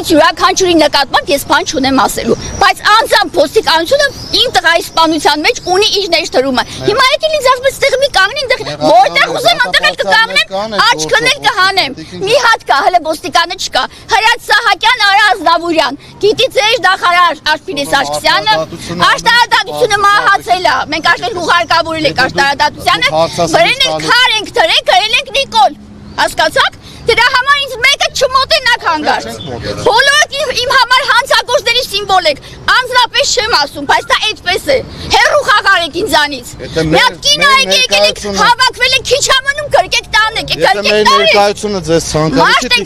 Դրանից յուրաքանչյուրի նկատմամբ ես բան չունեմ ասելու, բայց անձամբ ոստիկանությունը իմ տղայի սպանության մեջ ունի իր ներդրումը։ Հիմա եկել ինձ ասում ստեղ մի կանգնին, որտեղ ուզեմ այնտեղ էլ կկանգնեմ, աչքն էլ կհանեմ։ Մի հատ կա, հələ ոստիկանը չկա։ Հրաց Սահակյան, Արա Ազնավուրյան, գիտի ձեր նախարար Արփինե Սարգսյանը, աշտարադատությունը մահացել է։ Մենք աշխարհ ուղարկավորել ենք աշտարադատությանը, վրեն ենք քար ենք դրել, գրել ենք Նիկոլ։ Հասկացաք։ Դրա համար ինձ մեկը չմոտենաք հանգարց։ Բոլորը իմ համար հանցագործների սիմվոլ եք։ Անձնապես չեմ ասում, բայց դա այդպես է։ Հերու խաղարեք ինձանից։ Մի հատ կին այգի եկել եք, հավաքվել եք, քիչ ամնում կրկեք տանեք, կրկեք ներկայությունը ձեզ ցանկալի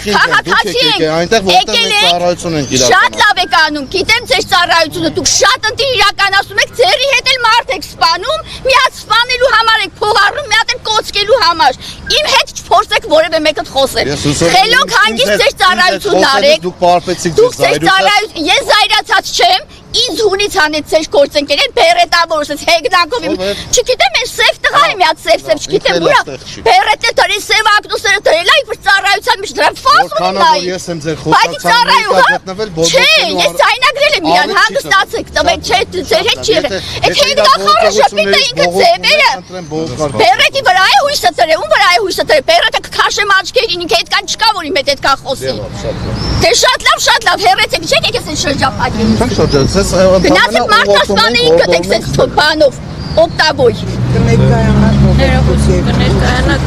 շատ լավ եք անում, գիտեմ ձեր ծառայությունը, դուք շատ ընտիր իրականացնում եք, ձերի հետ էլ մարդ եք սպանում, մի հատ սպանելու համար եք փող առնում, մի հատ էլ կոծկելու համար։ Իմ հետ չփորձեք որևէ մեկը խոսել։ Խելոք հանգիստ ձեր ծառայությունն արեք։ Դուք ձեր ծառայություն, ես զայրացած չեմ, ինձ հունից հանեց ձեր գործընկերեն բերետավոր, ասես հեգնակով իմ, չգիտեմ, ես սև տղա եմ, մի հատ սև, չգիտեմ, ուրա, բերետը դրի սև ակնուսերը դրել է, իբր ծառայության մեջ դրա ֆազ ունի նայի, բայց ծառայուհա, չէ, ես ձայնագրել եմ իրան, հանգստացեք, տվեք, չէ, ձեր հետ չի եղել, այդ հեգնակարը շպիտը ինքը ձևերը, բերետի վրա է հույսը տրե, ում վրա է հույսը տրե, բերետը կքաշեմ աչքերին, ինքը հետքան չկա, որ իմ հետ հետքան խոսի, դե շատ լավ, հեռեցեք, չեք եք ես են շրջապատին, գնացեք մարդասպանը ինքը տեք սենց բանով, օգտագոյ։ Ներողություն կներկայանաք